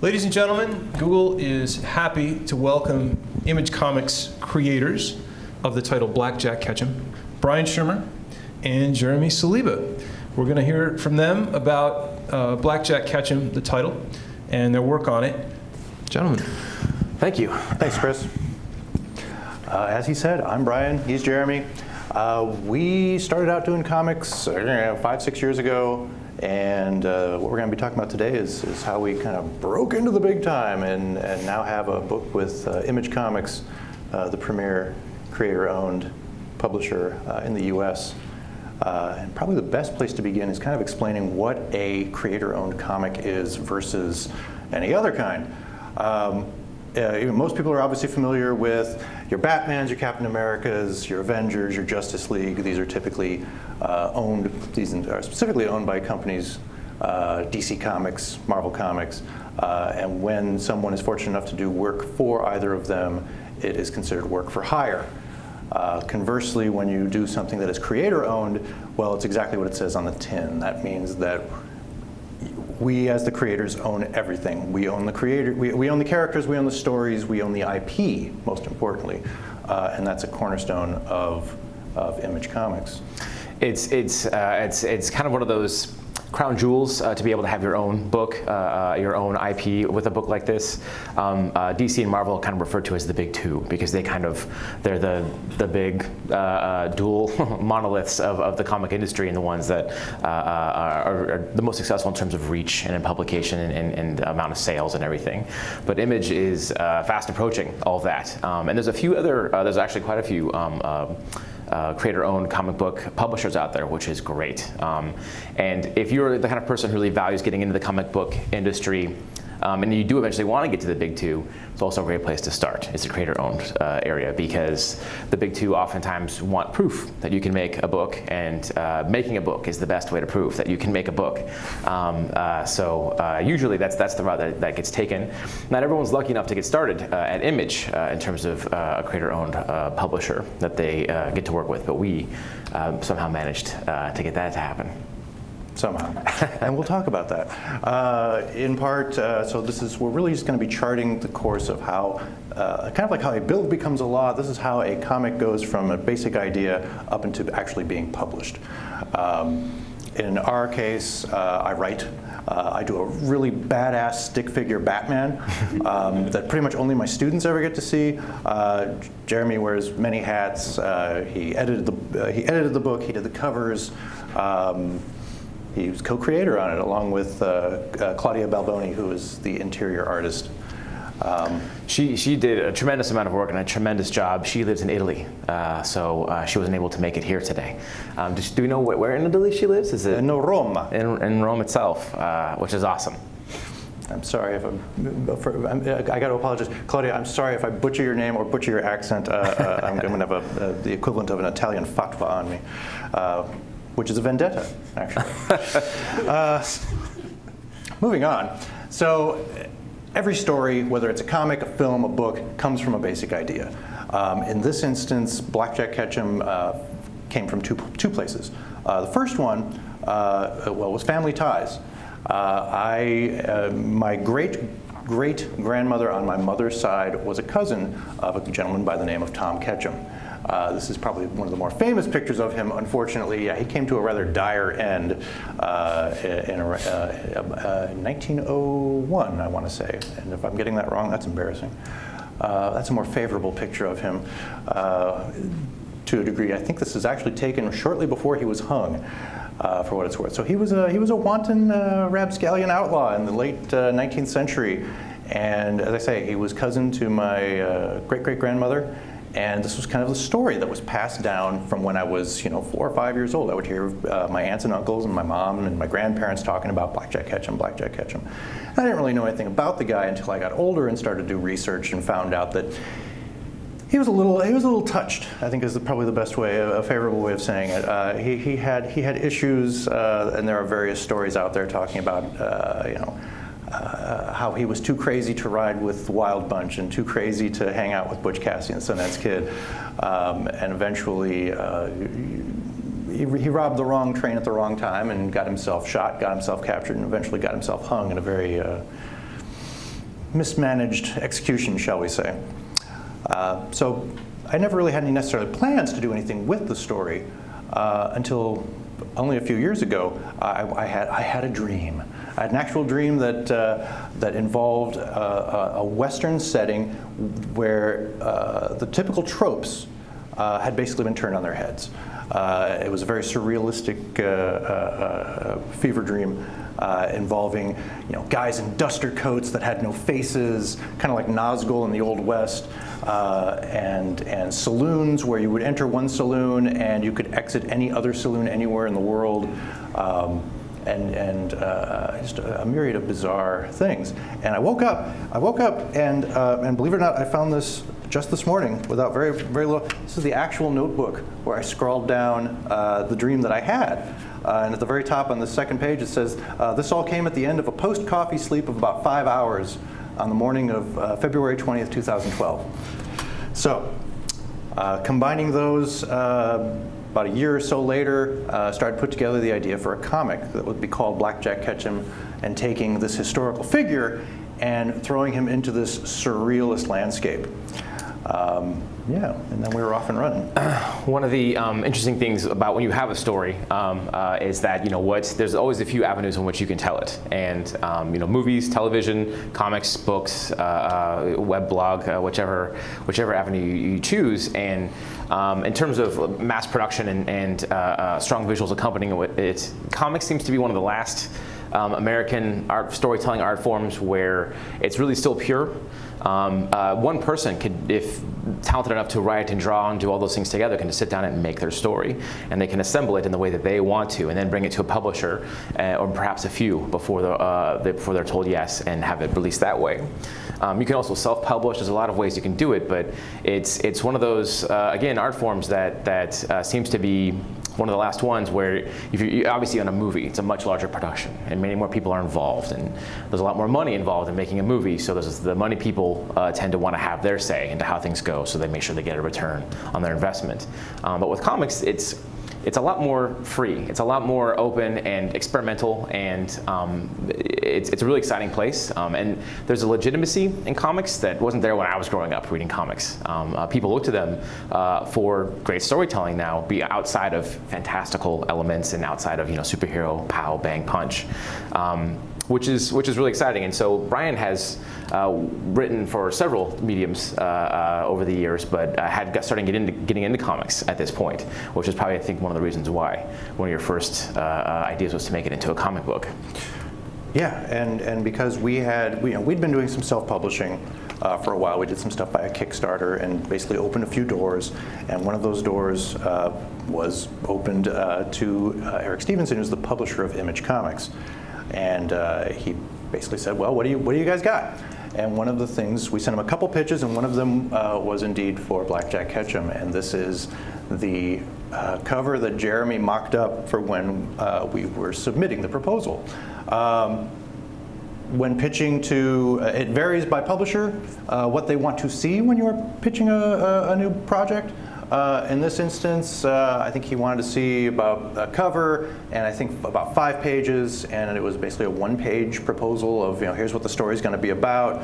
Ladies and gentlemen, Google is happy to welcome Image Comics creators of the title Black Jack Ketchum, Brian Schirmer and Jeremy Saliba. We're going to hear from them about Black Jack Ketchum, the title, and their work on it. Gentlemen. Thank you. Thanks, Chris. As he said, I'm Brian, he's Jeremy. We started out doing comics 5-6 years ago, and what we're going to be talking about today is how we kind of broke into the big time and now have a book with Image Comics, the premier creator-owned publisher in the US. And probably the best place to begin is kind of explaining what a creator-owned comic is versus any other kind. Most people are obviously familiar with your Batmans, your Captain Americas, your Avengers, your Justice League. These are typically these are specifically owned by companies, DC Comics, Marvel Comics, and when someone is fortunate enough to do work for either of them, it is considered work for hire. Conversely, when you do something that is creator-owned, well, it's exactly what it says on the tin. That means that we, as the creators, own everything. We own the creator. We own the characters. We own the stories. We own the IP, most importantly, and that's a cornerstone of Image Comics. It's kind of one of those crown jewels to be able to have your own book, your own IP with a book like this. DC and Marvel kind of referred to as the big two because they're the big dual monoliths of the comic industry and the ones that are the most successful in terms of reach and in publication and amount of sales and everything. But Image is fast approaching all of that. And there's a few other, there's actually quite a few creator-owned comic book publishers out there, which is great. And if you're the kind of person who really values getting into the comic book industry, and you do eventually want to get to the big two, it's also a great place to start. It's a creator-owned area because the big two oftentimes want proof that you can make a book, and making a book is the best way to prove that you can make a book. Usually that's the route that gets taken. Not everyone's lucky enough to get started at Image in terms of a creator-owned publisher that they get to work with, but we somehow managed to get that to happen. Somehow, and we'll talk about that. In part, we're really just going to be charting the course of how, kind of like how a bill becomes a law, this is how a comic goes from a basic idea up into actually being published. In our case, I write. I do a really badass stick figure Batman that pretty much only my students ever get to see. Jeremy wears many hats. He edited the book. He did the covers. He was co-creator on it, along with Claudia Balboni, who is the interior artist. She did a tremendous amount of work and a tremendous job. She lives in Italy, so she wasn't able to make it here today. Do we know where in Italy she lives? Is it in Rome? In Rome itself, which is awesome. I'm sorry if I got to apologize. Claudia, I'm sorry if I butcher your name or butcher your accent. I'm going to have the equivalent of an Italian fatwa on me. Which is a vendetta, actually. Moving on. So every story, whether it's a comic, a film, a book, comes from a basic idea. In this instance, Black Jack Ketchum came from two places. The first one, was family ties. My great-grandmother on my mother's side was a cousin of a gentleman by the name of Tom Ketchum. This is probably one of the more famous pictures of him. Unfortunately, he came to a rather dire end in 1901, I want to say. And if I'm getting that wrong, that's embarrassing. That's a more favorable picture of him to a degree. I think this is actually taken shortly before he was hung, for what it's worth. So he was a wanton rapscallion outlaw in the late 19th century. And as I say, he was cousin to my great-great-grandmother. And this was kind of the story that was passed down from when I was, 4 or 5 years old. I would hear my aunts and uncles and my mom and my grandparents talking about Black Jack Ketchum, Black Jack Ketchum. I didn't really know anything about the guy until I got older and started to do research and found out that he was a little touched, I think is probably the best way, a favorable way of saying it. He had issues, and there are various stories out there talking about, how he was too crazy to ride with the Wild Bunch and too crazy to hang out with Butch Cassidy and Sundance Kid. And eventually he robbed the wrong train at the wrong time and got himself shot, got himself captured, and eventually got himself hung in a very mismanaged execution, shall we say. So I never really had any necessarily plans to do anything with the story until only a few years ago. I had a dream. I had an actual dream that involved a Western setting where the typical tropes had basically been turned on their heads. It was a very surrealistic fever dream involving, guys in duster coats that had no faces, kind of like Nazgul in the Old West, and saloons where you would enter one saloon and you could exit any other saloon anywhere in the world, and just a myriad of bizarre things. And I woke up and believe it or not, I found this just this morning without very little. This is the actual notebook where I scrawled down the dream that I had. And at the very top on the second page it says, this all came at the end of a post-coffee sleep of about 5 hours on the morning of February 20th, 2012. So, combining those, about a year or so later, started to put together the idea for a comic that would be called Black Jack Ketchum, and taking this historical figure and throwing him into this surrealist landscape. And then we were off and running. One of the interesting things about when you have a story is that there's always a few avenues in which you can tell it, and movies, television, comics, books, web blog, whichever avenue you choose, and in terms of mass production and strong visuals accompanying it, comics seems to be one of the last American storytelling art forms where it's really still pure. One person could, if talented enough to write and draw and do all those things together, can just sit down and make their story, and they can assemble it in the way that they want to, and then bring it to a publisher, or perhaps a few before they're told yes, and have it released that way. You can also self-publish. There's a lot of ways you can do it, but it's one of those again art forms that seems to be one of the last ones where, if you're obviously on a movie, it's a much larger production, and many more people are involved, and there's a lot more money involved in making a movie. So the money people tend to want to have their say into how things go, so they make sure they get a return on their investment. But with comics, it's a lot more free. It's a lot more open and experimental, and it's a really exciting place. And there's a legitimacy in comics that wasn't there when I was growing up reading comics. People look to them for great storytelling now, be outside of fantastical elements and outside of superhero pow bang punch. Which is really exciting. And so Brian has written for several mediums over the years, but had started getting into comics at this point, which is probably, I think, one of the reasons why one of your first ideas was to make it into a comic book. Yeah, and because we'd been doing some self-publishing for a while. We did some stuff by a Kickstarter and basically opened a few doors, and one of those doors was opened to Eric Stevenson, who's the publisher of Image Comics. And he basically said, well, what do you guys got? And one of the things, we sent him a couple pitches, and one of them was indeed for Black Jack Ketchum. And this is the cover that Jeremy mocked up for when we were submitting the proposal. When pitching to, it varies by publisher, what they want to see when you're pitching a new project. In this instance, I think he wanted to see about a cover, and I think about 5 pages, and it was basically a 1-page proposal of, here's what the story's going to be about.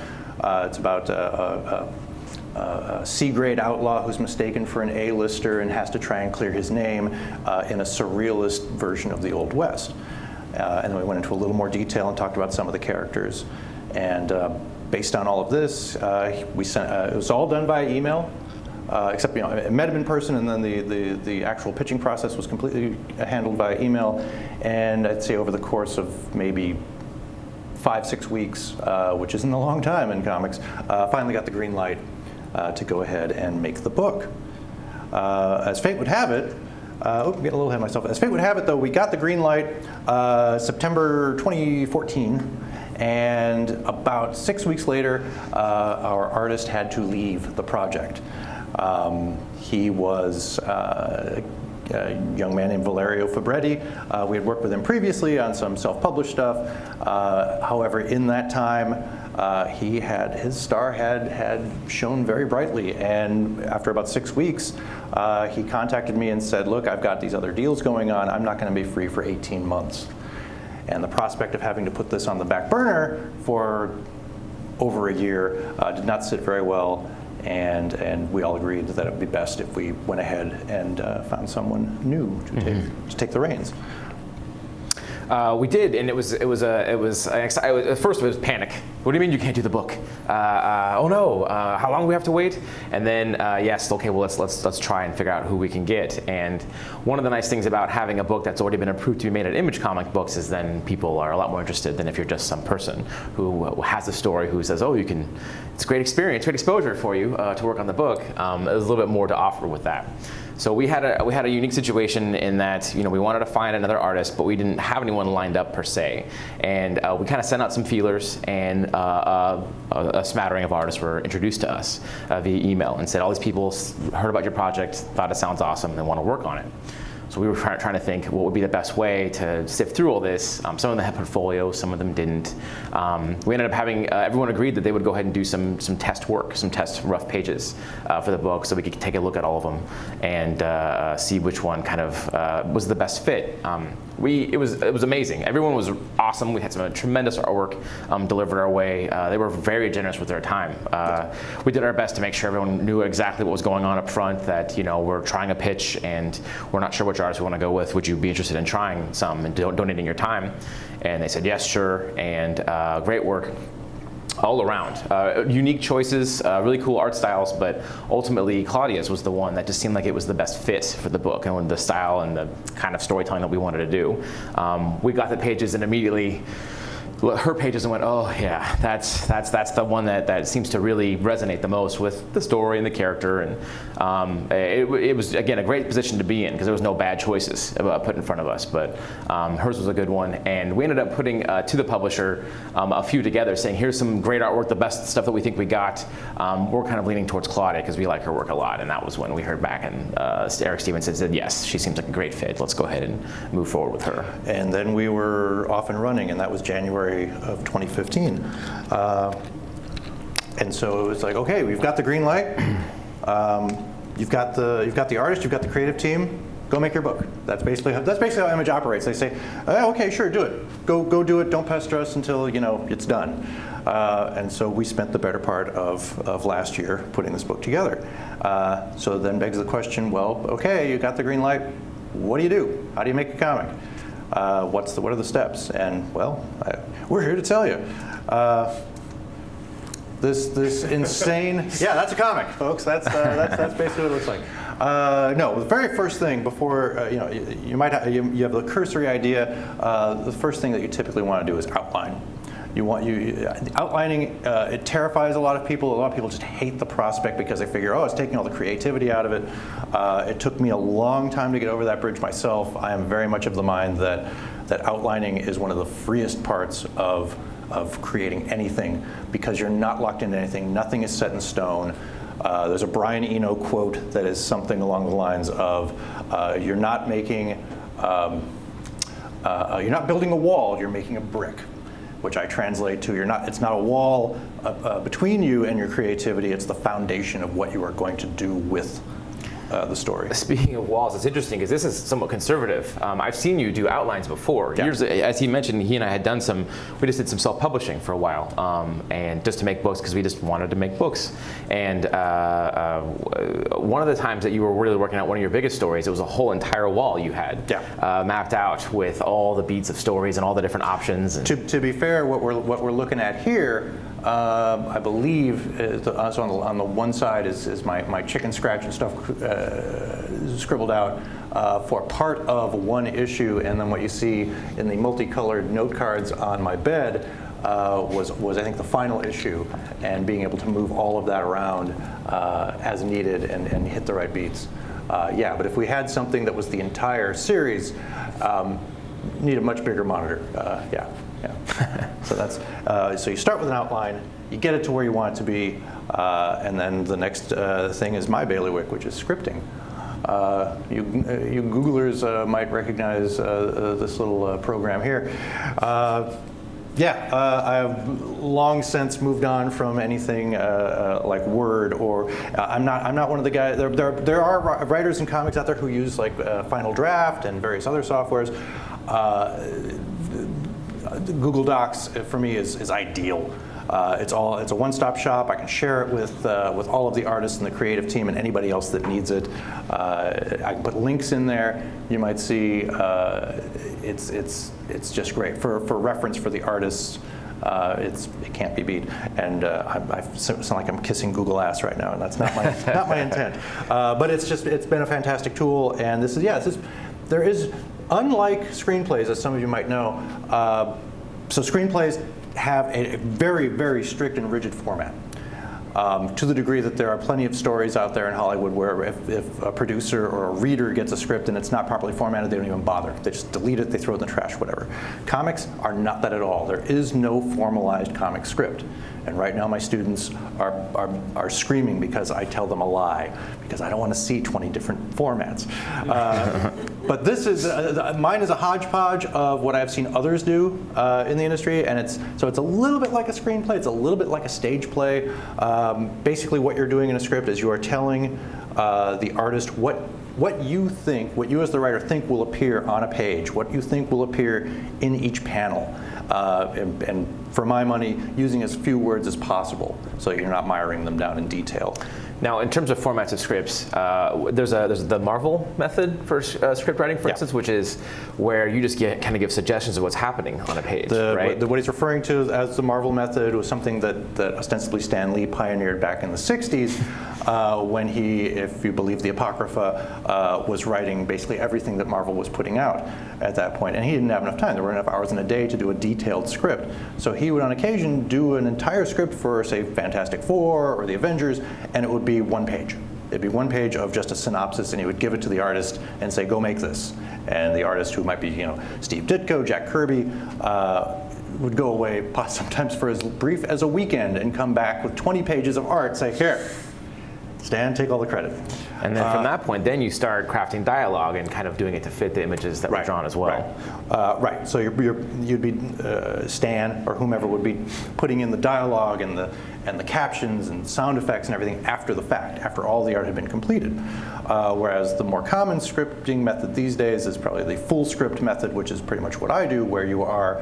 It's about a C-grade outlaw who's mistaken for an A-lister and has to try and clear his name in a surrealist version of the Old West. And then we went into a little more detail and talked about some of the characters. And based on all of this, we sent. It was all done by email. Except it met him in person, and then the actual pitching process was completely handled by email. And I'd say over the course of maybe 5-6 weeks, which isn't a long time in comics, finally got the green light to go ahead and make the book. As fate would have it, I'm getting a little ahead of myself. As fate would have it, though, we got the green light September 2014. And about 6 weeks later, our artist had to leave the project. He was a young man named Valerio Fabretti. We had worked with him previously on some self-published stuff. However, in that time, his star had shone very brightly. And after about 6 weeks, he contacted me and said, look, I've got these other deals going on. I'm not going to be free for 18 months. And the prospect of having to put this on the back burner for over a year, did not sit very well, and we all agreed that it would be best if we went ahead and found someone new to take the reins. We did, and it was at first it was panic. What do you mean you can't do the book? Oh no, how long do we have to wait? And then yes, okay, well let's try and figure out who we can get. And one of the nice things about having a book that's already been approved to be made at Image Comic Books is then people are a lot more interested than if you're just some person who has a story who says, oh, you can. It's a great experience, great exposure for you to work on the book. There's a little bit more to offer with that. So we had a unique situation in that we wanted to find another artist, but we didn't have anyone lined up per se, and we kind of sent out some feelers, and a smattering of artists were introduced to us via email and said all these people heard about your project, thought it sounds awesome, and they want to work on it. So we were trying to think what would be the best way to sift through all this. Some of them had portfolios, some of them didn't. We ended up having, everyone agreed that they would go ahead and do some test work, some test rough pages for the book so we could take a look at all of them and see which one kind of was the best fit. It was amazing. Everyone was awesome. We had some tremendous artwork delivered our way. They were very generous with their time. We did our best to make sure everyone knew exactly what was going on up front, that we're trying a pitch and we're not sure which artist we want to go with. Would you be interested in trying some and donating your time? And they said, yes, sure, and great work. All around. Unique choices, really cool art styles, but ultimately Claudia's was the one that just seemed like it was the best fit for the book and the style and the kind of storytelling that we wanted to do. We got the pages and immediately her pages and went, oh yeah, that's the one that seems to really resonate the most with the story and the character, and it was again a great position to be in because there was no bad choices put in front of us, but hers was a good one, and we ended up putting to the publisher a few together, saying here's some great artwork, the best stuff that we think we got. We're kind of leaning towards Claudia because we like her work a lot, and that was when we heard back, and Eric Stevenson said yes, she seems like a great fit. Let's go ahead and move forward with her. And then we were off and running, and that was January of 2015. And so it was like, okay, we've got the green light. You've got the artist, you've got the creative team. Go make your book. That's basically how Image operates. They say, oh, okay, sure, do it. Go do it. Don't pester us until it's done. And so we spent the better part of last year putting this book together. So then begs the question, well, okay, you got the green light. What do you do? How do you make a comic? What are the steps? And well, we're here to tell you. This insane, yeah, that's a comic, folks. That's basically what it looks like. No, the very first thing before you have the cursory idea. The first thing that you typically want to do is outline. Outlining, it terrifies a lot of people. A lot of people just hate the prospect because they figure, oh, it's taking all the creativity out of it. It took me a long time to get over that bridge myself. I am very much of the mind that outlining is one of the freest parts of creating anything because you're not locked into anything. Nothing is set in stone. There's a Brian Eno quote that is something along the lines of, you're not building a wall, you're making a brick. Which I translate to, it's not a wall between you and your creativity, it's the foundation of what you are going to do with the story. Speaking of walls, it's interesting because this is somewhat conservative. I've seen you do outlines before. Yeah. As he mentioned, he and I had done we just did some self-publishing for a while, and just to make books because we just wanted to make books. And one of the times that you were really working out one of your biggest stories, it was a whole entire wall you had mapped out with all the beats of stories and all the different options. To be fair, what we're looking at here, I believe, on the one side is my chicken scratch and stuff scribbled out for part of one issue, and then what you see in the multicolored note cards on my bed was I think the final issue, and being able to move all of that around as needed and hit the right beats. Yeah, but if we had something that was the entire series, need a much bigger monitor. Yeah. So that's so you start with an outline, you get it to where you want it to be, and then the next thing is my bailiwick, which is scripting. You Googlers might recognize this little program here. I've long since moved on from anything like Word, or I'm not one of the guys. There are writers and comics out there who use like Final Draft and various other softwares. Google Docs for me is ideal. It's a one-stop shop. I can share it with all of the artists and the creative team and anybody else that needs it. I can put links in there. You might see it's just great for reference for the artists. It can't be beat, and I sound like I'm kissing Google ass right now, and that's not my intent. But it's been a fantastic tool, and there is, unlike screenplays, as some of you might know. So screenplays have a very, very strict and rigid format. To the degree that there are plenty of stories out there in Hollywood where if a producer or a reader gets a script and it's not properly formatted, they don't even bother. They just delete it, they throw it in the trash, whatever. Comics are not that at all. There is no formalized comic script. And right now my students are screaming because I tell them a lie, because I don't want to see 20 different formats. But mine is a hodgepodge of what I've seen others do in the industry, and it's a little bit like a screenplay, it's a little bit like a stage play. Basically what you're doing in a script is you are telling the artist what you as the writer think will appear on a page, what you think will appear in each panel. And for my money, using as few words as possible so you're not miring them down in detail. Now, in terms of formats of scripts, there's the Marvel method for script writing, for instance, which is where you just kind of give suggestions of what's happening on a page, right? What he's referring to as the Marvel method was something that ostensibly Stan Lee pioneered back in the 60s when he, if you believe the Apocrypha, was writing basically everything that Marvel was putting out at that point. And he didn't have enough time. There weren't enough hours in a day to do a detailed script. So he would on occasion do an entire script for, say, Fantastic Four or the Avengers, and it would be one page. It'd be one page of just a synopsis, and he would give it to the artist and say, go make this. And the artist, who might be Steve Ditko, Jack Kirby, would go away sometimes for as brief as a weekend and come back with 20 pages of art, say, here, Stan, take all the credit. And then from that point, then you start crafting dialogue and kind of doing it to fit the images that were drawn as well. Right. So you'd be Stan or whomever would be putting in the dialogue and the captions and sound effects and everything after the fact, after all the art had been completed. Whereas the more common scripting method these days is probably the full script method, which is pretty much what I do, where you are,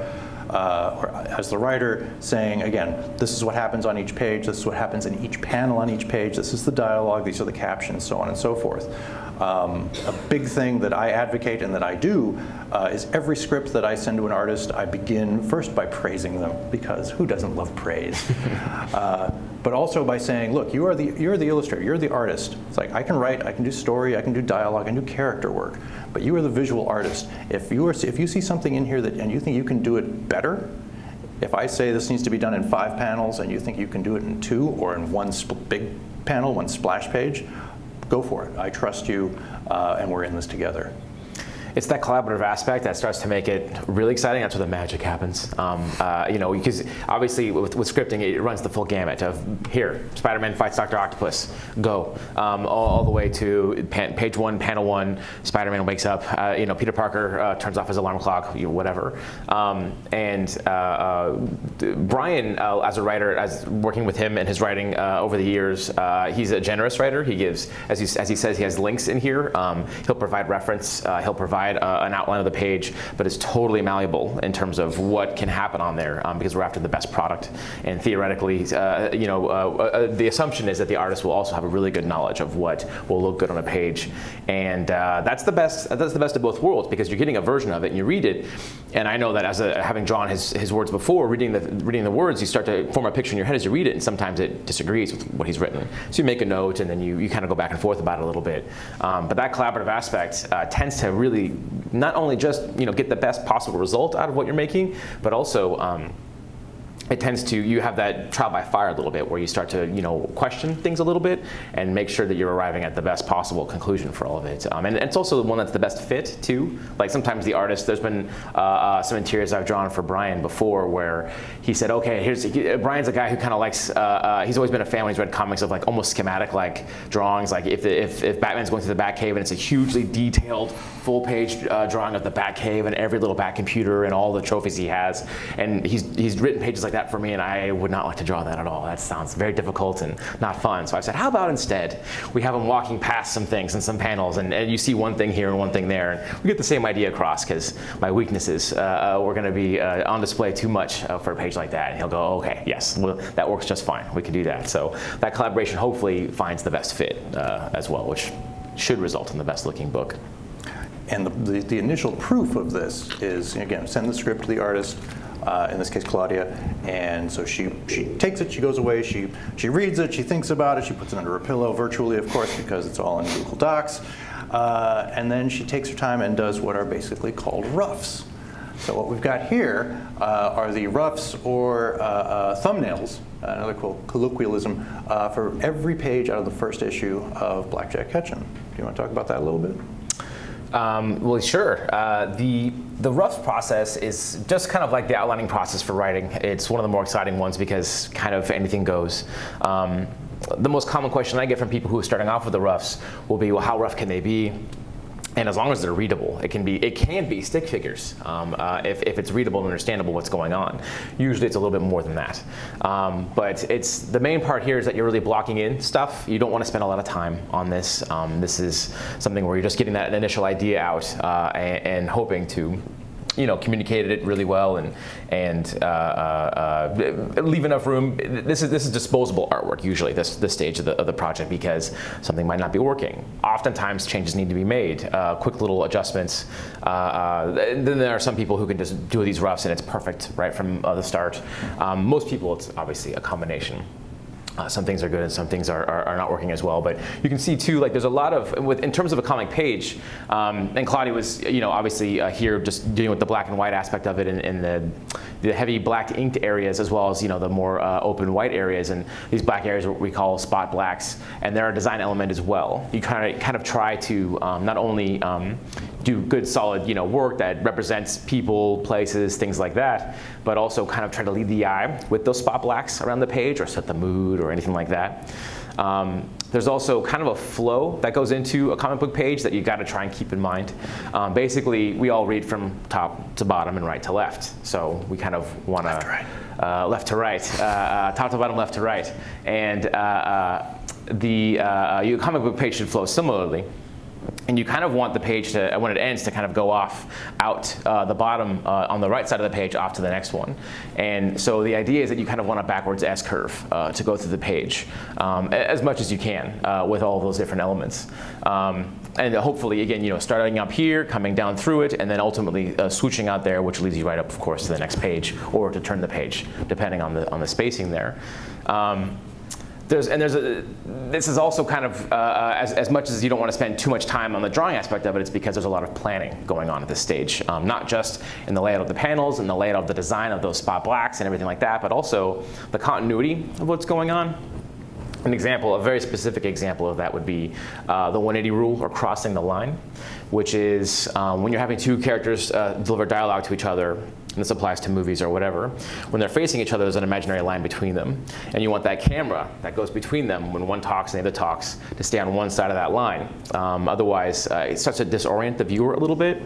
or as the writer, saying, again, this is what happens on each page, this is what happens in each panel on each page, this is the dialogue, these are the captions, so on and so forth. A big thing that I advocate and that I do is every script that I send to an artist, I begin first by praising them, because who doesn't love praise? But also by saying, look, you're the illustrator, you're the artist. It's like, I can write, I can do story, I can do dialogue, I can do character work, but you are the visual artist. If you see something in here and you think you can do it better, if I say this needs to be done in 5 panels and you think you can do it in 2 or in one big panel, one splash page, go for it. I trust you, and we're in this together. It's that collaborative aspect that starts to make it really exciting. That's where the magic happens. Because obviously with scripting, it runs the full gamut of here, Spider-Man fights Dr. Octopus, go, all the way to page 1, panel 1. Spider-Man wakes up. Peter Parker turns off his alarm clock, whatever. Brian, as a writer, as working with him and his writing over the years, he's a generous writer. He gives, as he says, he has links in here. He'll provide reference. He'll provide an outline of the page, but it's totally malleable in terms of what can happen on there, because we're after the best product. And theoretically, the assumption is that the artist will also have a really good knowledge of what will look good on a page, and that's the best of both worlds, because you're getting a version of it and you read it. And I know that having drawn his words before, reading the words, you start to form a picture in your head as you read it, and sometimes it disagrees with what he's written. So you make a note, and then you kind of go back and forth about it a little bit. But that collaborative aspect tends to really not only just get the best possible result out of what you're making, but also it tends to, you have that trial by fire a little bit, where you start to question things a little bit and make sure that you're arriving at the best possible conclusion for all of it. And it's also the one that's the best fit too. Like sometimes the artist, there's been some interiors I've drawn for Brian before where he said, okay, Brian's a guy who kind of likes, he's always been a fan when he's read comics of like almost schematic like drawings, like if Batman's going through the Batcave and it's a hugely detailed full page drawing of the Batcave and every little Bat computer and all the trophies he has, and he's written pages like that for me, and I would not like to draw that at all. That sounds very difficult and not fun. So I said, how about instead we have them walking past some things and some panels, and you see one thing here and one thing there, and we get the same idea across, because my weaknesses were going to be on display too much for a page like that. And he'll go, okay, yes, well, that works just fine. We can do that. So that collaboration hopefully finds the best fit as well, which should result in the best looking book. And the initial proof of this is, again, send the script to the artist, in this case Claudia, and so she takes it, she goes away, she reads it, she thinks about it, she puts it under her pillow virtually, of course, because it's all in Google Docs, and then she takes her time and does what are basically called roughs. So what we've got here are the roughs or thumbnails, another colloquialism, for every page out of the first issue of Black Jack Ketchum. Do you want to talk about that a little bit? Well, sure. The rough process is just kind of like the outlining process for writing. It's one of the more exciting ones because kind of anything goes. The most common question I get from people who are starting off with the roughs will be, well, how rough can they be? And as long as they're readable, it can be stick figures if it's readable and understandable what's going on. Usually it's a little bit more than that. But the main part here is that you're really blocking in stuff. You don't want to spend a lot of time on this. This is something where you're just getting that initial idea out and hoping to communicated it really well and leave enough room. This is disposable artwork usually, this stage of the project, because something might not be working. Oftentimes changes need to be made, quick little adjustments. And then there are some people who can just do these roughs and it's perfect right from the start. Most people, it's obviously a combination. Some things are good and some things are not working as well. But you can see too, like there's a lot of, in terms of a comic page, and Claudia was, obviously here just dealing with the black and white aspect of it and the heavy black inked areas as well as, the more open white areas. And these black areas are what we call spot blacks. And they're a design element as well. You kind of try to not only do good solid work that represents people, places, things like that, but also kind of try to lead the eye with those spot blacks around the page or set the mood or anything like that. There's also kind of a flow that goes into a comic book page that you got to try and keep in mind. Basically, we all read from top to bottom and right to left. So we kind of want to left to right, top to bottom, left to right. And your comic book page should flow similarly. And you kind of want the page to, when it ends, to kind of go off out the bottom on the right side of the page off to the next one. And so the idea is that you kind of want a backwards S-curve to go through the page as much as you can with all of those different elements. And hopefully, again, starting up here, coming down through it, and then ultimately swooshing out there, which leads you right up, of course, to the next page, or to turn the page, depending on the spacing there. This is also kind of, as much as you don't want to spend too much time on the drawing aspect of it, it's because there's a lot of planning going on at this stage. Not just in the layout of the panels and the layout of the design of those spot blacks and everything like that, but also the continuity of what's going on. A very specific example of that would be the 180 rule, or crossing the line, which is when you're having two characters deliver dialogue to each other, and this applies to movies or whatever, when they're facing each other, there's an imaginary line between them. And you want that camera that goes between them when one talks and the other talks to stay on one side of that line. Otherwise, it starts to disorient the viewer a little bit.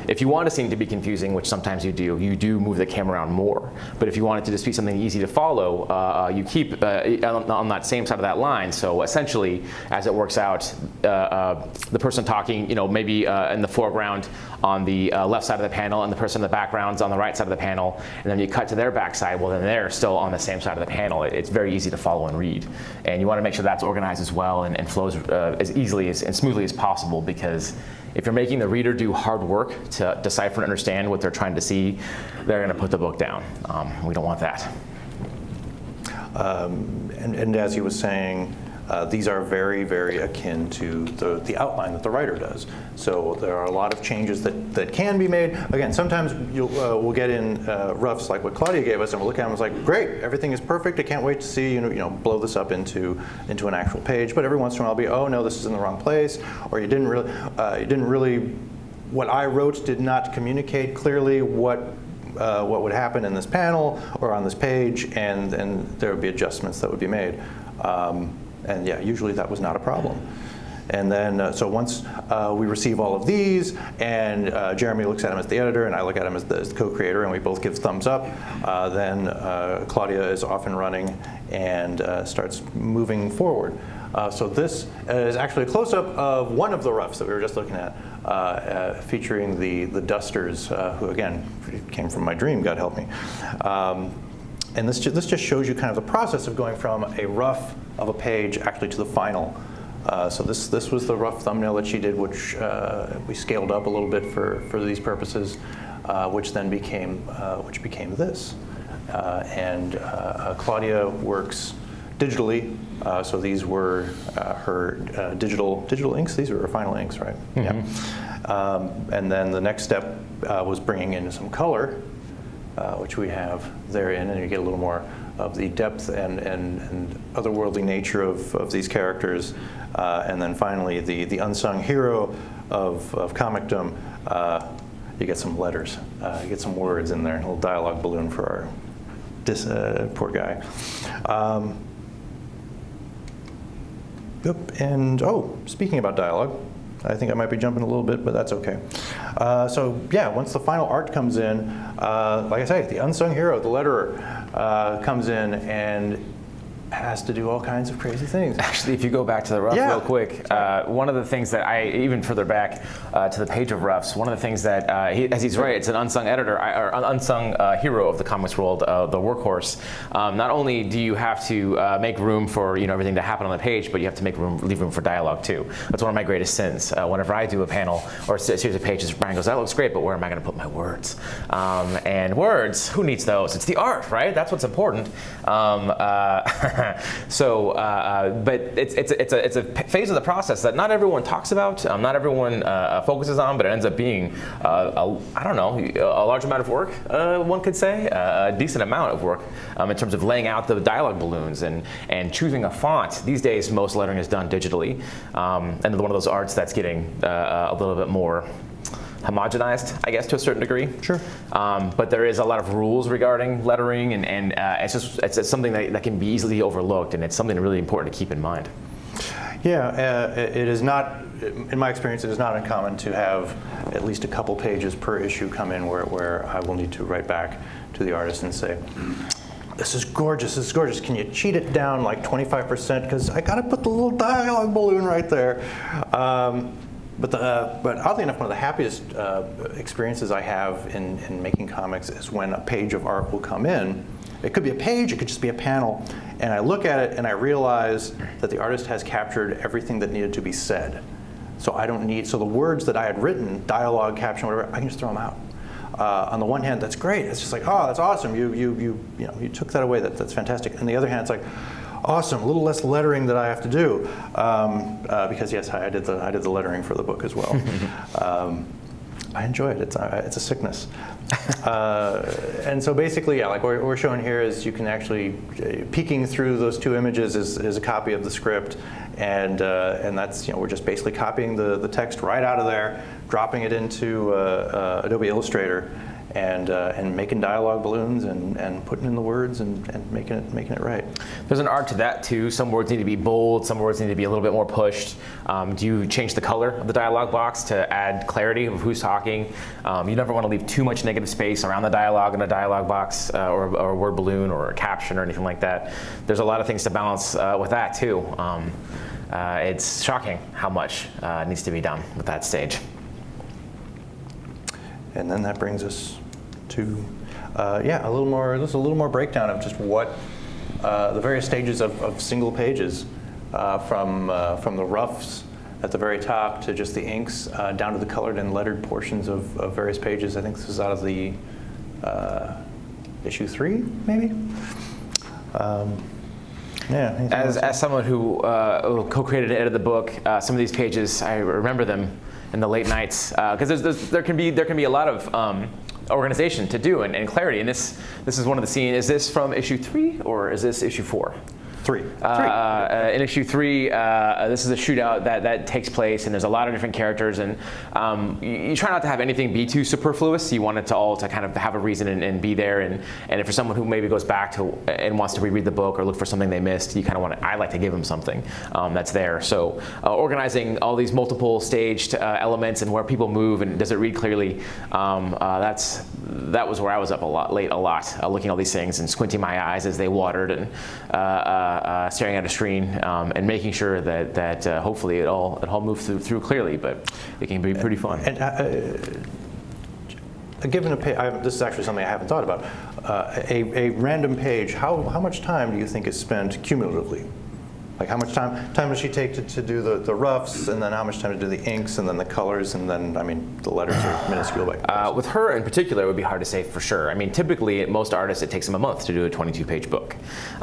If you want a scene to be confusing, which sometimes you do move the camera around more. But if you want it to just be something easy to follow, you keep on that same side of that line. So essentially, as it works out, the person talking, maybe in the foreground on the left side of the panel, and the person in the background's on the right side of the panel, and then you cut to their backside, well then they're still on the same side of the panel. It's very easy to follow and read. And you want to make sure that's organized as well and flows as easily and smoothly as possible, because if you're making the reader do hard work to decipher and understand what they're trying to see, they're going to put the book down. We don't want that. And as he was saying, these are very, very akin to the outline that the writer does. So there are a lot of changes that can be made. Again, sometimes we'll get in roughs like what Claudia gave us, and we'll look at them and it's like, great, everything is perfect. I can't wait to see blow this up into an actual page. But every once in a while, I'll be, oh no, this is in the wrong place, or you didn't really. What I wrote did not communicate clearly what would happen in this panel or on this page, and there would be adjustments that would be made. And yeah, usually that was not a problem. And then, so once we receive all of these, and Jeremy looks at him as the editor, and I look at him as the co-creator, and we both give thumbs up, then Claudia is off and running and starts moving forward. So this is actually a close-up of one of the roughs that we were just looking at, featuring the dusters, who again came from my dream, God help me. And this just shows you kind of the process of going from a rough of a page actually to the final. So this was the rough thumbnail that she did, which we scaled up a little bit for these purposes, which then became this. And Claudia works digitally. So these were her digital inks. These are her final inks, right? Yeah. And then the next step was bringing in some color, which we have therein, and you get a little more of the depth and otherworldly nature of these characters. And then finally, the unsung hero of comicdom, you get some letters, you get some words in there, a little dialogue balloon for our poor guy. Yep, and speaking about dialogue, I think I might be jumping a little bit, but that's okay. So yeah, once the final art comes in, like I say, the unsung hero, the letterer, comes in and has to do all kinds of crazy things. Actually, if you go back to the rough real quick, one of the things that even further back to the page of roughs, one of the things that, as he's right, it's an unsung editor, or unsung hero of the comics world, the workhorse. Not only do you have to make room for everything to happen on the page, but you have to leave room for dialogue too. That's one of my greatest sins. Whenever I do a panel or a series of pages, Brian goes, "That looks great, but where am I going to put my words?" And words, who needs those? It's the art, right? That's what's important. So, but it's a phase of the process that not everyone talks about, not everyone focuses on, but it ends up being I don't know, a large amount of work. One could say a decent amount of work in terms of laying out the dialogue balloons and choosing a font. These days, most lettering is done digitally, and one of those arts that's getting a little bit more homogenized, I guess, to a certain degree. Sure. But there is a lot of rules regarding lettering, and it's something that can be easily overlooked, and it's something really important to keep in mind. Yeah, it is not, in my experience, it is not uncommon to have at least a couple pages per issue come in where I will need to write back to the artist and say, "This is gorgeous, this is gorgeous. Can you cheat it down like 25%? Because I got to put the little dialogue balloon right there." But oddly enough, one of the happiest experiences I have in making comics is when a page of art will come in. It could be a page, it could just be a panel, and I look at it and I realize that the artist has captured everything that needed to be said. So I don't need, so the words that I had written, dialogue, caption, whatever, I can just throw them out. On the one hand, that's great. It's just like, oh, that's awesome. You took that away. That's fantastic. On the other hand, it's like, awesome, a little less lettering that I have to do, because yes, I did the lettering for the book as well. I enjoy it. It's a sickness. And so basically, yeah, like what we're showing here is you can actually, peeking through those two images is a copy of the script, and that's, we're just basically copying the text right out of there, dropping it into Adobe Illustrator, and making dialogue balloons and putting in the words and making it right. There's an art to that too. Some words need to be bold, some words need to be a little bit more pushed. Do you change the color of the dialogue box to add clarity of who's talking? You never want to leave too much negative space around the dialogue in a dialogue box, or a word balloon or a caption or anything like that. There's a lot of things to balance with that too. It's shocking how much needs to be done with that stage. And then that brings us to, a little more breakdown of just what the various stages of single pages, from the roughs at the very top to just the inks, down to the colored and lettered portions of various pages. I think this is out of the issue 3, maybe. As someone who co-created and edited the book, some of these pages, I remember them in the late nights, because there can be a lot of organization to do and clarity. And this is one of the scenes. Is this from issue 3 or is this issue 4? Three. In issue 3, this is a shootout that takes place, and there's a lot of different characters, and you try not to have anything be too superfluous. You want it to all to kind of have a reason and be there, and if for someone who maybe goes back to and wants to reread the book or look for something they missed, you kind of want to, I like to give them something that's there. So organizing all these multiple staged elements and where people move and does it read clearly, that was where I was up a lot, looking at all these things and squinting my eyes as they watered and staring at a screen and making sure that hopefully it all moves through clearly, but it can be pretty fun. And given a page, this is actually something I haven't thought about. A random page, how much time do you think is spent cumulatively? Like how much time does she take to do the roughs, and then how much time to do the inks, and then the colors, and then, I mean, the letters are minuscule. With her in particular, it would be hard to say for sure. I mean, typically, most artists, it takes them a month to do a 22-page book.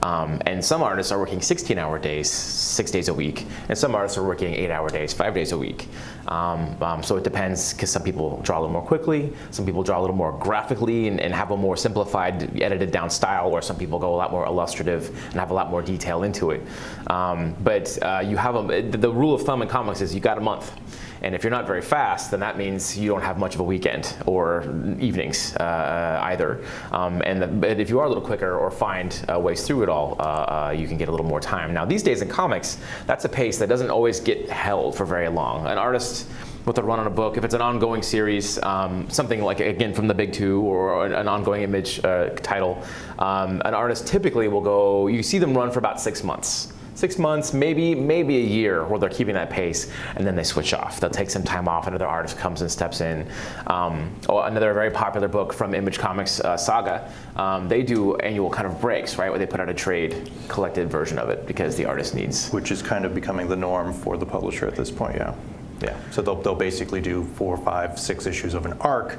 And some artists are working 16-hour days, 6 days a week, and some artists are working 8-hour days, 5 days a week. So it depends, because some people draw a little more quickly, some people draw a little more graphically and have a more simplified, edited down style, where some people go a lot more illustrative and have a lot more detail into it. But you have the rule of thumb in comics is you got a month. And if you're not very fast, then that means you don't have much of a weekend or evenings either. But if you are a little quicker or find ways through it all, you can get a little more time. Now, these days in comics, that's a pace that doesn't always get held for very long. An artist with a run on a book, if it's an ongoing series, something like, again, from the big 2 or an ongoing Image title, an artist typically will go, you see them run for about 6 months. 6 months, maybe a year, where they're keeping that pace, and then they switch off. They'll take some time off, another artist comes and steps in. Another very popular book from Image Comics, Saga, they do annual kind of breaks, right, where they put out a trade collected version of it because the artist needs. Which is kind of becoming the norm for the publisher at this point, yeah. Yeah, so they'll basically do 4, 5, 6 issues of an arc,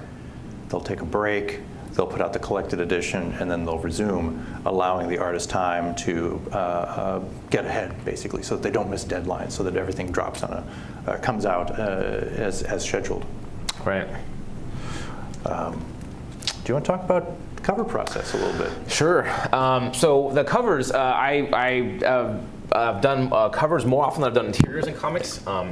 they'll take a break, they'll put out the collected edition, and then they'll resume, allowing the artist time to get ahead, basically, so that they don't miss deadlines, so that everything drops on comes out as scheduled. Right. Do you want to talk about the cover process a little bit? Sure. So the covers, I've done covers more often than I've done interiors in comics. I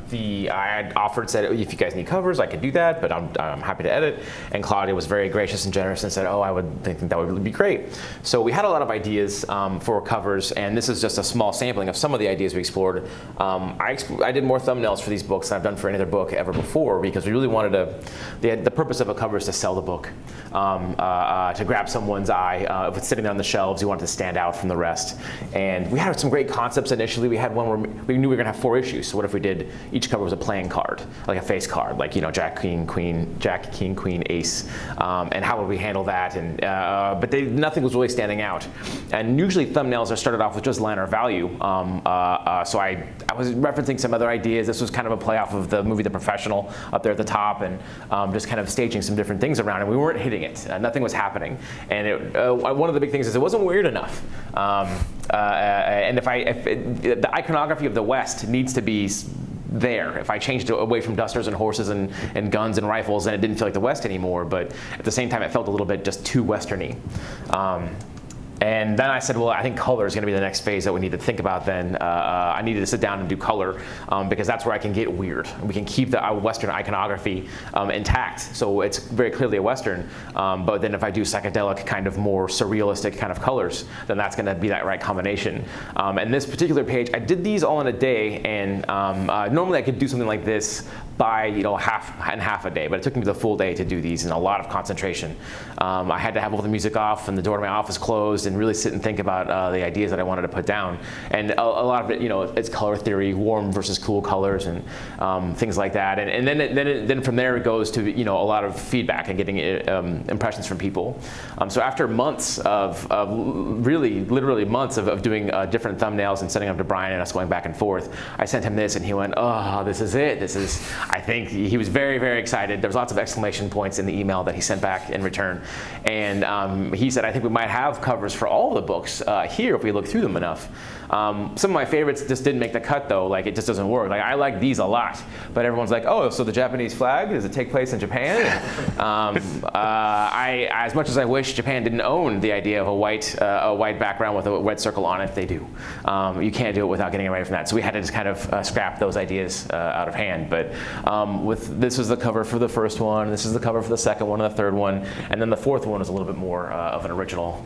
had offered, said, if you guys need covers, I could do that, but I'm happy to edit. And Claudia was very gracious and generous and said, oh, I would think that would really be great. So we had a lot of ideas for covers, and this is just a small sampling of some of the ideas we explored. I did more thumbnails for these books than I've done for any other book ever before, because we really wanted the purpose of a cover is to sell the book, to grab someone's eye. If it's sitting there on the shelves, you want it to stand out from the rest. And we had some great concepts initially. We had one where we knew we were going to have 4 issues. So what if we did each cover was a playing card, like a face card, like, you know, Jack, King, Queen, Ace, and how would we handle that? And but nothing was really standing out. And usually thumbnails are started off with just line or value. So I was referencing some other ideas. This was kind of a play off of the movie The Professional up there at the top, and just kind of staging some different things around. And we weren't hitting it. Nothing was happening. And one of the big things is it wasn't weird enough. And the iconography of the West needs to be there. If I changed it away from dusters and horses and guns and rifles, then it didn't feel like the West anymore, but at the same time it felt a little bit just too Western-y. And then I said, well, I think color is going to be the next phase that we need to think about then. I needed to sit down and do color because that's where I can get weird. We can keep the Western iconography intact, so it's very clearly a Western. But then if I do psychedelic, kind of more surrealistic kind of colors, then that's going to be that right combination. And this particular page, I did these all in a day, and normally I could do something like this by half a day, but it took me the full day to do these and a lot of concentration. I had to have all the music off and the door to my office closed and really sit and think about the ideas that I wanted to put down. And a lot of it, it's color theory, warm versus cool colors and things like that. And then from there it goes to a lot of feedback and getting impressions from people. So after months of really literally months of doing different thumbnails and sending them to Brian and us going back and forth, I sent him this and he went, oh, this is it. I think he was very, very excited. There was lots of exclamation points in the email that he sent back in return. And he said, I think we might have covers for all of the books here if we look through them enough. Some of my favorites just didn't make the cut though, like it just doesn't work. Like I like these a lot, but everyone's like, oh, so the Japanese flag, does it take place in Japan? As much as I wish Japan didn't own the idea of a white background with a red circle on it, they do. You can't do it without getting away from that. So we had to just kind of scrap those ideas out of hand. But this was the cover for the first one, this is the cover for the second one and the third one, and then the fourth one is a little bit more of an original,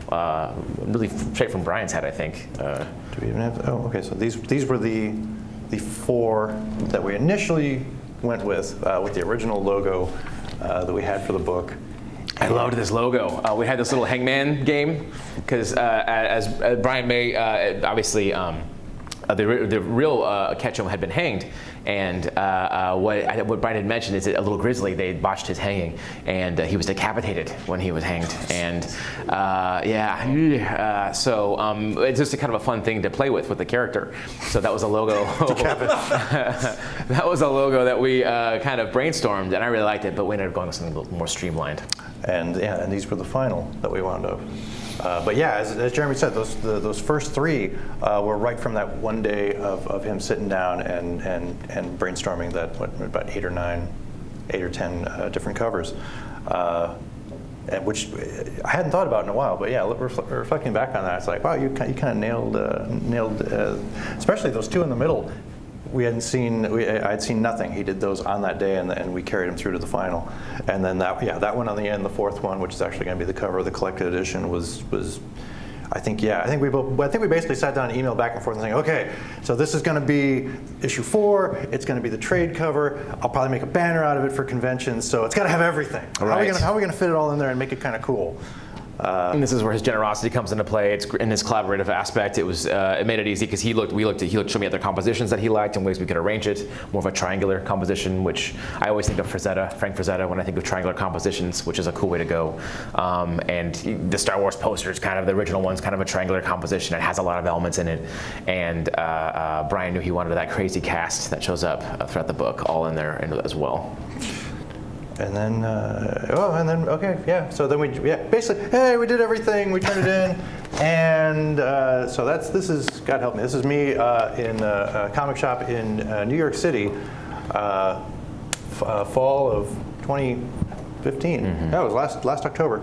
really straight from Brian's head, I think. Do we even have? Oh, okay. So these were the four that we initially went with the original logo that we had for the book. I loved this logo. We had this little hangman game because, as Brian May, obviously, the real Ketchum had been hanged, and what Brian had mentioned is that a little grizzly, they botched his hanging, and he was decapitated when he was hanged, and so it's just a kind of a fun thing to play with the character. So that was a logo. That was a logo that we kind of brainstormed, and I really liked it, but we ended up going with something a little more streamlined. And these were the final that we wound up. But yeah, as Jeremy said, those first three were right from that one day of him sitting down and brainstorming that about 8 or 10 different covers, which I hadn't thought about in a while. But yeah, reflecting back on that, it's like, wow, you kind of nailed, especially those two in the middle. I'd seen nothing. He did those on that day, and we carried him through to the final. And then that one on the end, the fourth one, which is actually going to be the cover of the collected edition, was I think we basically sat down and emailed back and forth and saying, okay, so this is going to be issue 4. It's going to be the trade cover. I'll probably make a banner out of it for conventions. So it's got to have everything. Right. How are we going to fit it all in there and make it kind of cool? And this is where his generosity comes into play. It's in his collaborative aspect. It made it easy because he showed me other compositions that he liked and ways we could arrange it. More of a triangular composition, which I always think of Frank Frazetta when I think of triangular compositions, which is a cool way to go. And the Star Wars posters, kind of the original one's kind of a triangular composition. It has a lot of elements in it. And Brian knew he wanted that crazy cast that shows up throughout the book, all in there as well. And then, okay, yeah. So then basically, hey, we did everything. We turned it in, and so this is, God help me, this is me in a comic shop in New York City, fall of 2015. Mm-hmm. That was last October.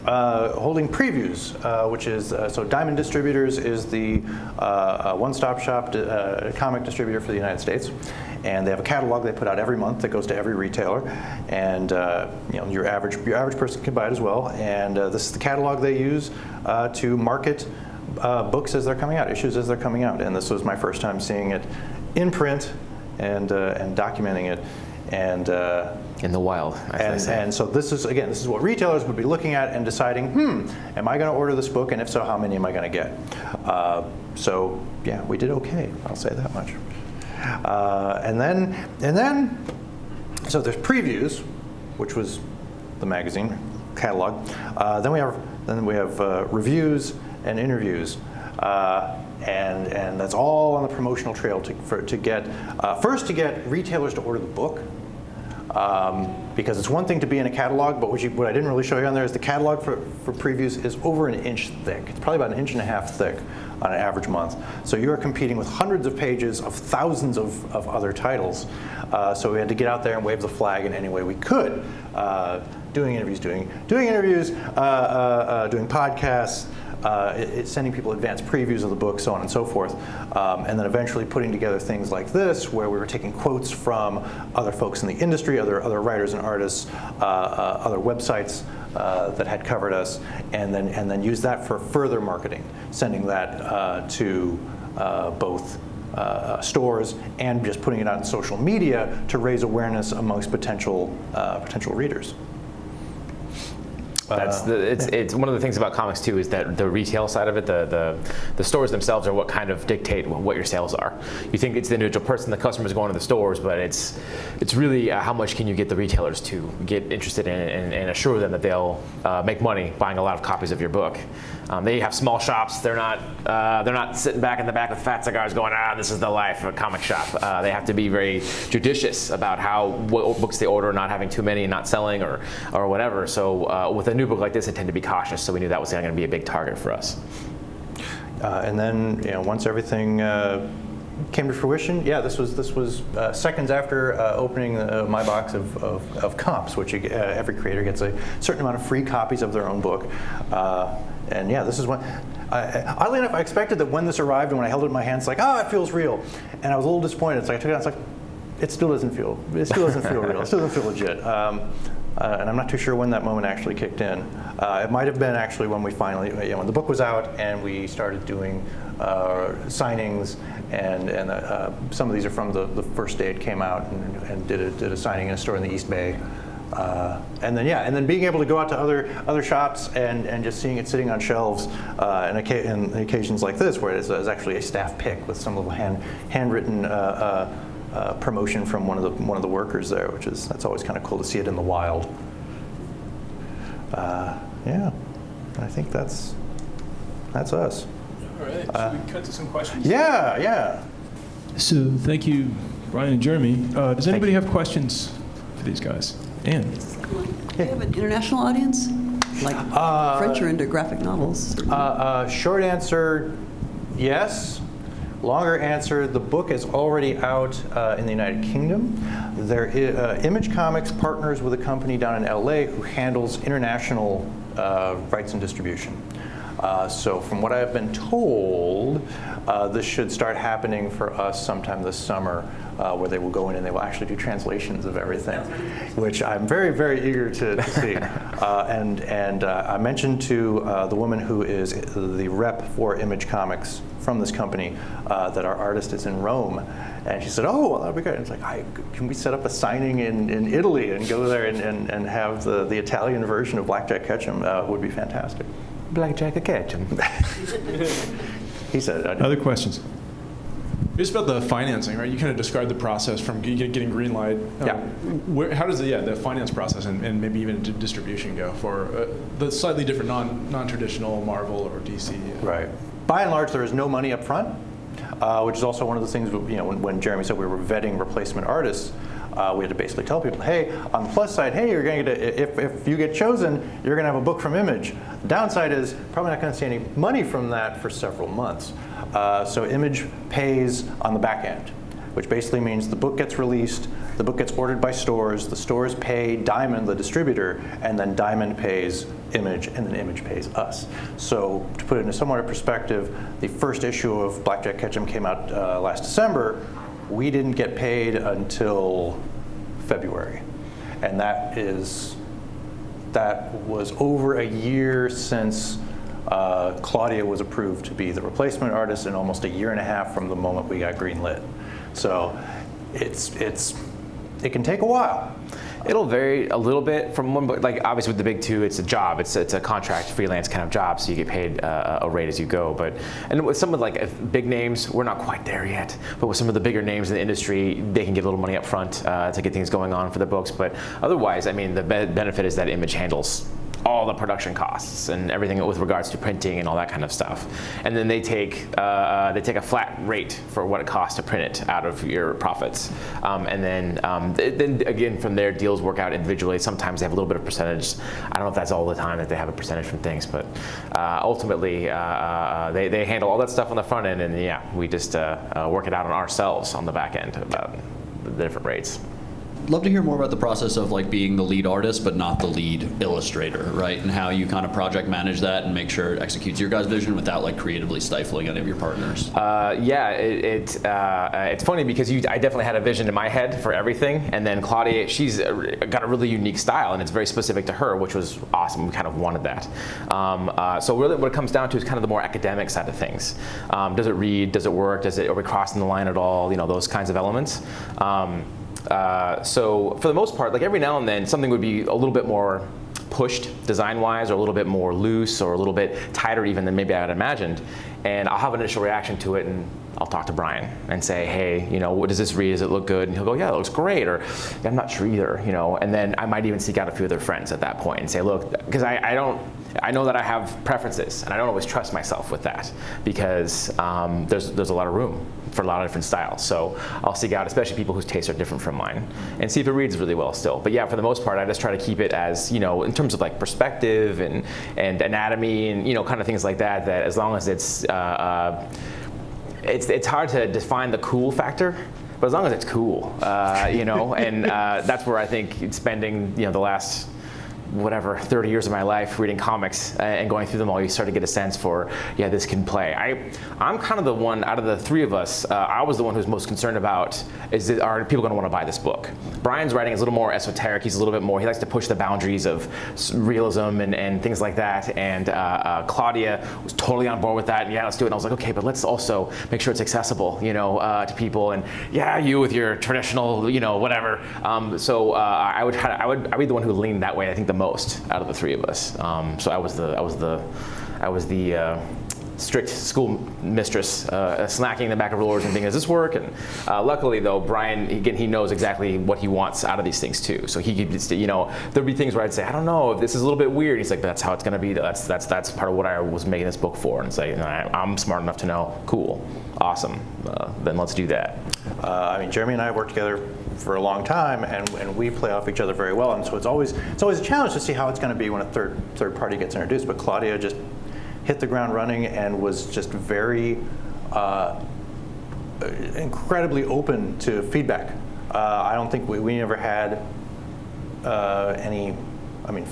Holding previews, which is so Diamond Distributors is the one-stop shop comic distributor for the United States, and they have a catalog they put out every month that goes to every retailer, and your average person can buy it as well. And this is the catalog they use to market books as they're coming out, issues as they're coming out. And this was my first time seeing it in print and documenting it. And in the wild, and so this is what retailers would be looking at and deciding, am I going to order this book, and if so, how many am I going to get? So yeah, we did okay. I'll say that much. And then, so there's previews, which was the magazine catalog. Then we have reviews and interviews. And that's all on the promotional trail to get retailers to order the book, because it's one thing to be in a catalog, but what I didn't really show you on there is the catalog for previews is over an inch thick. It's probably about 1.5 inches thick on an average month. So you are competing with hundreds of pages of thousands of other titles. So we had to get out there and wave the flag in any way we could, doing interviews, doing podcasts. Sending people advanced previews of the book, so on and so forth, and then eventually putting together things like this, where we were taking quotes from other folks in the industry, other writers and artists, other websites that had covered us, and then use that for further marketing, sending that to both stores and just putting it out in social media to raise awareness amongst potential readers. It's one of the things about comics too is that the retail side of it, the stores themselves are what kind of dictate what your sales are. You think it's the individual person, the customers going to the stores, but it's really how much can you get the retailers to get interested in it and assure them that they'll make money buying a lot of copies of your book. They have small shops. They're not sitting back in the back with fat cigars going, this is the life of a comic shop. They have to be very judicious about what books they order, not having too many and not selling or whatever. So with a new new book like this, I tend to be cautious, so we knew that was going to be a big target for us. And then, once everything came to fruition, this was seconds after opening my box of comps, which every creator gets a certain amount of free copies of their own book. And this is when, oddly enough, I expected that when this arrived and when I held it in my hands, it's like, it feels real. And I was a little disappointed. It's like I took it out, it's like, it still doesn't feel real. It still doesn't feel legit. And I'm not too sure when that moment actually kicked in. It might have been actually when we finally, when the book was out and we started doing signings, and some of these are from the first day it came out, and did a signing in a store in the East Bay. And then being able to go out to other shops and just seeing it sitting on shelves, and occasions like this where it's actually a staff pick with some little handwritten promotion from one of the workers there, that's always kind of cool to see it in the wild. I think that's us. All right, should we cut to some questions? Yeah. So thank you, Brian and Jeremy. Does anybody have questions for these guys? Anne? Do you have an international audience? Like French are into graphic novels? Short answer, yes. Longer answer, the book is already out in the United Kingdom. Image Comics partners with a company down in LA who handles international rights and distribution. So from what I've been told, this should start happening for us sometime this summer, where they will go in and they will actually do translations of everything, which I'm very, very eager to see. And I mentioned to the woman who is the rep for Image Comics from this company that our artist is in Rome. And she said, well, that'd be great. And it's like, can we set up a signing in Italy and go there and have the Italian version of Black Jack Ketchum? Would be fantastic. Black Jack Ketchum. He said it. Other questions? Just about the financing, right? You kind of described the process from getting green light. How does the finance process and maybe even distribution go for the slightly different non-traditional Marvel or DC? Right. By and large, there is no money up front, which is also one of the things, when Jeremy said we were vetting replacement artists, we had to basically tell people, hey, on the plus side, hey, you're going to get if you get chosen, you're going to have a book from Image. The downside is probably not going to see any money from that for several months. So Image pays on the back end, which basically means the book gets released, the book gets ordered by stores, the stores pay Diamond, the distributor, and then Diamond pays Image, and then Image pays us. So to put it into somewhat of perspective, the first issue of Black Jack Ketchum came out last December. We didn't get paid until February, and that was over a year since Claudia was approved to be the replacement artist, and almost a year and a half from the moment we got greenlit. So it can take a while. It'll vary a little bit from one book. Like obviously with the big two, it's a job. It's a contract, freelance kind of job, so you get paid a rate as you go. And with some of big names, we're not quite there yet. But with some of the bigger names in the industry, they can get a little money up front to get things going on for the books. But otherwise, I mean, the benefit is that Image handles all the production costs and everything with regards to printing and all that kind of stuff. And then they take a flat rate for what it costs to print it out of your profits. And then again, from there, deals work out individually. Sometimes they have a little bit of percentage. I don't know if that's all the time that they have a percentage from things, but ultimately they handle all that stuff on the front end, and we just work it out on ourselves on the back end about the different rates. Love to hear more about the process of being the lead artist but not the lead illustrator, right? And how you kind of project manage that and make sure it executes your guys' vision without creatively stifling any of your partners. It's funny because I definitely had a vision in my head for everything, and then Claudia, she's got a really unique style and it's very specific to her, which was awesome. We kind of wanted that. So really what it comes down to is kind of the more academic side of things. Does it read? Does it work? Are we crossing the line at all? Those kinds of elements. So for the most part, every now and then something would be a little bit more pushed design-wise, or a little bit more loose, or a little bit tighter even than maybe I had imagined. And I'll have an initial reaction to it, and I'll talk to Brian and say, hey, what does this read? Does it look good? And he'll go, yeah, it looks great. Or I'm not sure either, And then I might even seek out a few of their friends at that point and say, look, because I don't. I know that I have preferences, and I don't always trust myself with that because there's a lot of room for a lot of different styles. So I'll seek out, especially people whose tastes are different from mine, and see if it reads really well still. But yeah, for the most part, I just try to keep it as, in terms of like perspective and anatomy and kind of things like that. That as long as it's hard to define the cool factor. But as long as it's cool, and that's where I think spending, the last, 30 years of my life reading comics and going through them all, you start to get a sense for, this can play. I'm kind of the one, out of the three of us, I was the one who's most concerned about, are people going to want to buy this book? Brian's writing is a little more esoteric. He's a little bit more, he likes to push the boundaries of realism and things like that. And Claudia was totally on board with that. And let's do it. And I was like, okay, but let's also make sure it's accessible, to people. And you with your traditional, whatever. I would be the one who leaned that way, I think, the most out of the three of us. So I was the strict school mistress, snacking in the back of rollers and thinking, does this work? And luckily, though, Brian, again, he knows exactly what he wants out of these things too. So he could, there'd be things where I'd say, I don't know, if this is a little bit weird. He's like, that's how it's going to be. That's part of what I was making this book for. And it's like, I'm smart enough to know, cool, awesome, then let's do that. Jeremy and I have worked together for a long time, and we play off each other very well. And so it's always a challenge to see how it's going to be when a third party gets introduced. But Claudia just hit the ground running and was just very incredibly open to feedback. I don't think we never had any,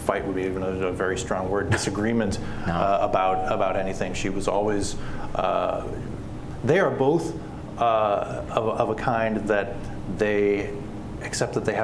fight would be even a very strong word, disagreement about anything. She was always, they are both of a kind that they accept that they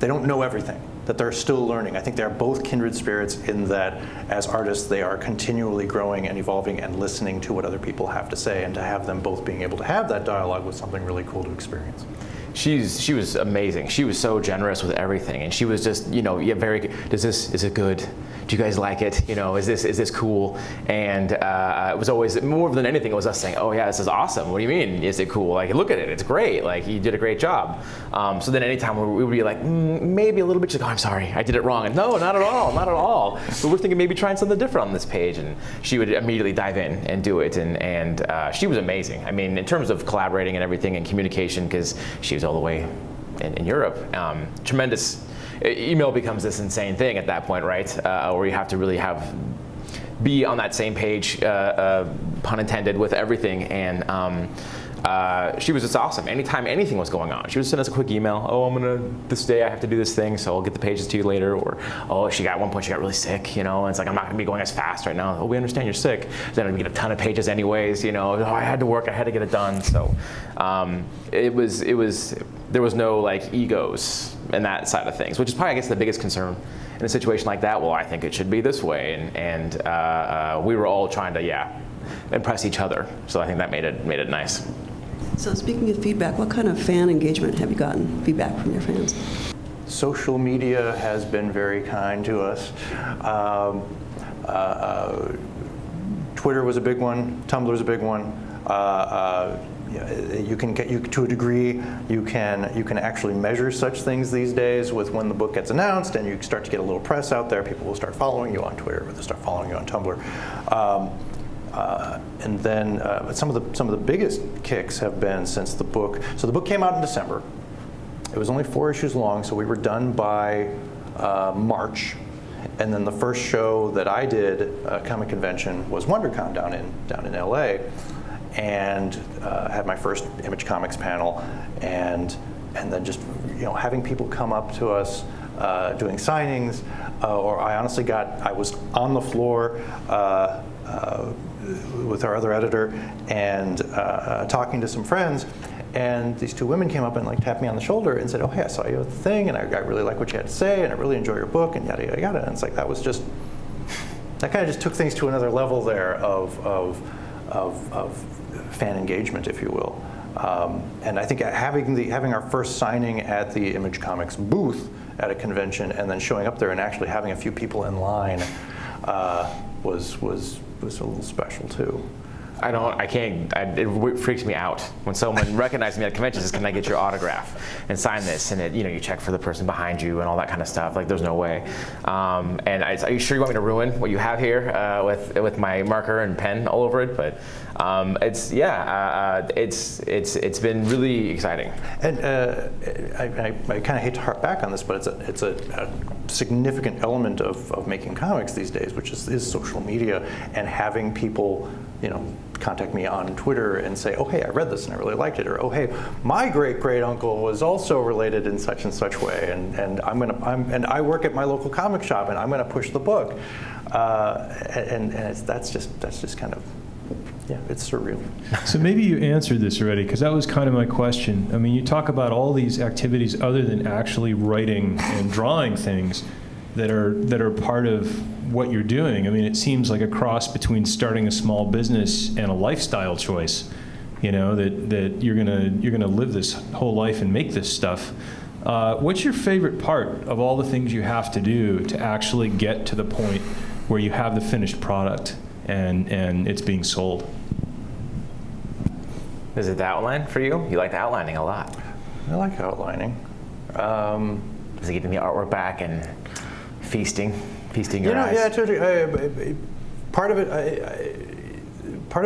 don't know everything, that they're still learning. I think they're both kindred spirits in that as artists they are continually growing and evolving and listening to what other people have to say, and to have them both being able to have that dialogue was something really cool to experience. She was amazing. She was so generous with everything, and she was just, very good. Is it good? Do you guys like it? Is this cool? And it was always, more than anything, it was us saying, oh yeah, this is awesome. What do you mean, is it cool? Like, look at it, it's great. Like, you did a great job. So then anytime we would be like, maybe a little bit, she's like, oh, I'm sorry, I did it wrong. And no, not at all, not at all. But we're thinking maybe trying something different on this page. And she would immediately dive in and do it. And she was amazing. In terms of collaborating and everything and communication, because she was all the way in Europe. Tremendous. Email becomes this insane thing at that point, right? Where you have to really be on that same page, pun intended, with everything. And she was just awesome. Anytime anything was going on, she would send us a quick email. Oh, this day I have to do this thing, so I'll get the pages to you later. Or, oh, at one point she got really sick, and it's like, I'm not gonna be going as fast right now. Oh, we understand you're sick. Then I'd get a ton of pages anyways, oh, I had to work, I had to get it done. So there was no like egos in that side of things, which is probably, I guess, the biggest concern in a situation like that. Well, I think it should be this way, and we were all trying to, impress each other. So I think that made it nice. So speaking of feedback, what kind of fan engagement have you gotten feedback from your fans? Social media has been very kind to us. Twitter was a big one. Tumblr was a big one. You can to a degree, you can actually measure such things these days with when the book gets announced, and you start to get a little press out there. People will start following you on Twitter, or they'll start following you on Tumblr. And then some of the biggest kicks have been since the book. So the book came out in December. It was only 4 issues long, so we were done by March. And then the first show that I did, comic convention, was WonderCon down in LA, and had my first Image Comics panel, and then just having people come up to us doing signings, or I was on the floor with our other editor and talking to some friends, and these two women came up and tapped me on the shoulder and said, oh, hey, I saw you at the thing, and I really like what you had to say, and I really enjoy your book, and yada, yada, yada. And it's like, that kind of just took things to another level there of fan engagement, if you will. And I think having our first signing at the Image Comics booth at a convention, and then showing up there and actually having a few people in line was a little special too. I can't. It freaks me out when someone recognizes me at conventions. Says, "Can I get your autograph and sign this?" And you check for the person behind you and all that kind of stuff. Like, there's no way. And are you sure you want me to ruin what you have here with my marker and pen all over it? But it's been really exciting. And I kind of hate to harp back on this, but it's a significant element of making comics these days, which is social media and having people, contact me on Twitter and say, "Oh, hey, I read this and I really liked it," or "Oh, hey, my great uncle was also related in such and such way, and I work at my local comic shop and I'm gonna push the book," that's just kind of. Yeah, it's surreal. So maybe you answered this already, because that was kind of my question. I mean, you talk about all these activities other than actually writing and drawing things that are part of what you're doing. I mean, it seems like a cross between starting a small business and a lifestyle choice. That you're gonna live this whole life and make this stuff. What's your favorite part of all the things you have to do to actually get to the point where you have the finished product and it's being sold? Is it the outline for you? You like the outlining a lot. I like outlining. Is it getting the artwork back and feasting your eyes? Yeah, part of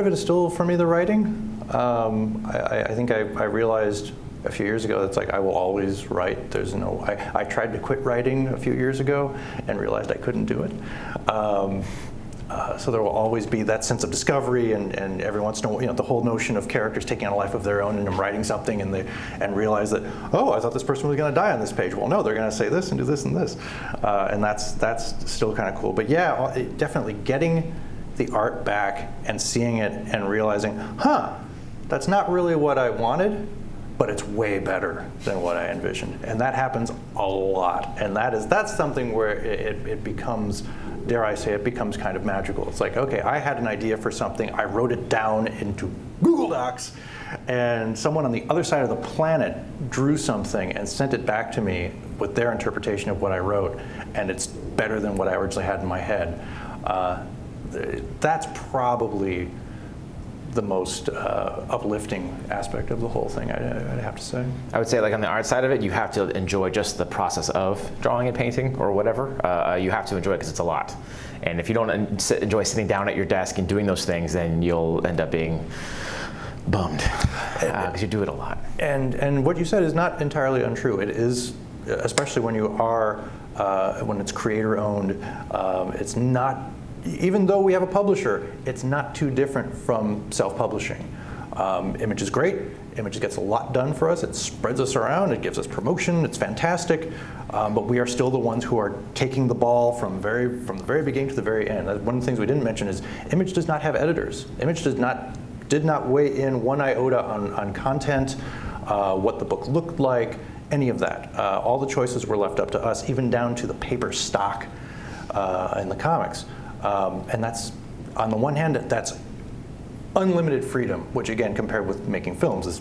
it is still for me the writing. I think I realized a few years ago that's like I will always write. I tried to quit writing a few years ago and realized I couldn't do it. So there will always be that sense of discovery, and every once in a while, the whole notion of characters taking on a life of their own, and I'm writing something and realize that, oh, I thought this person was going to die on this page. Well, no, they're going to say this and do this and this, and that's still kind of cool. But yeah, definitely getting the art back and seeing it and realizing, that's not really what I wanted, but it's way better than what I envisioned, and that happens a lot. And that's something where it becomes, dare I say, it becomes kind of magical. It's like, okay, I had an idea for something, I wrote it down into Google Docs, and someone on the other side of the planet drew something and sent it back to me with their interpretation of what I wrote, and it's better than what I originally had in my head. That's probably the most uplifting aspect of the whole thing, I'd have to say. I would say, like, on the art side of it, you have to enjoy just the process of drawing and painting or whatever. You have to enjoy it because it's a lot. And if you don't enjoy sitting down at your desk and doing those things, then you'll end up being bummed because you do it a lot. And what you said is not entirely untrue. It is, especially when you are, when it's creator-owned, it's not, even though we have a publisher, it's not too different from self-publishing. Image is great. Image gets a lot done for us. It spreads us around. It gives us promotion. It's fantastic. But we are still the ones who are taking the ball from the very beginning to the very end. One of the things we didn't mention is Image does not have editors. Image did not weigh in one iota on content, what the book looked like, any of that. All the choices were left up to us, even down to the paper stock in the comics. And that's, on the one hand, that's unlimited freedom, which again, compared with making films, is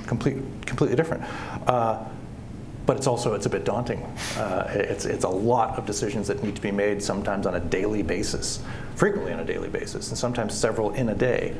completely different. But it's a bit daunting. It's a lot of decisions that need to be made, sometimes on a daily basis, frequently on a daily basis, and sometimes several in a day.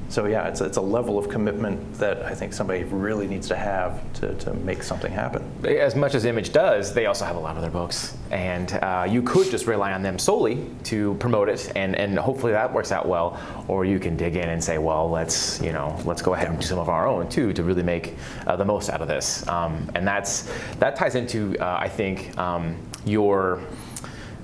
So yeah, it's a level of commitment that I think somebody really needs to have to make something happen. As much as Image does, they also have a lot of their books, and you could just rely on them solely to promote it, and hopefully that works out well. Or you can dig in and say, well, let's go ahead and do some of our own too to really make the most out of this. And that ties into I think your.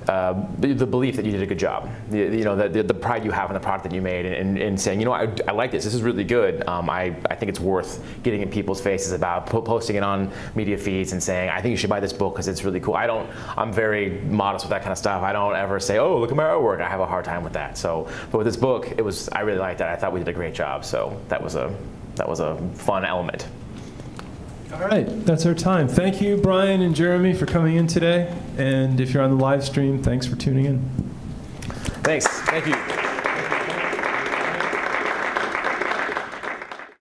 The belief that you did a good job, the pride you have in the product that you made, and saying, I like this. This is really good. I think it's worth getting in people's faces about posting it on media feeds and saying, I think you should buy this book because it's really cool. I'm very modest with that kind of stuff. I don't ever say, oh, look at my artwork. I have a hard time with that. But with this book, I really liked it. I thought we did a great job. So that was a fun element. All right, that's our time. Thank you, Brian and Jeremy, for coming in today. And if you're on the live stream, thanks for tuning in. Thanks. Thank you.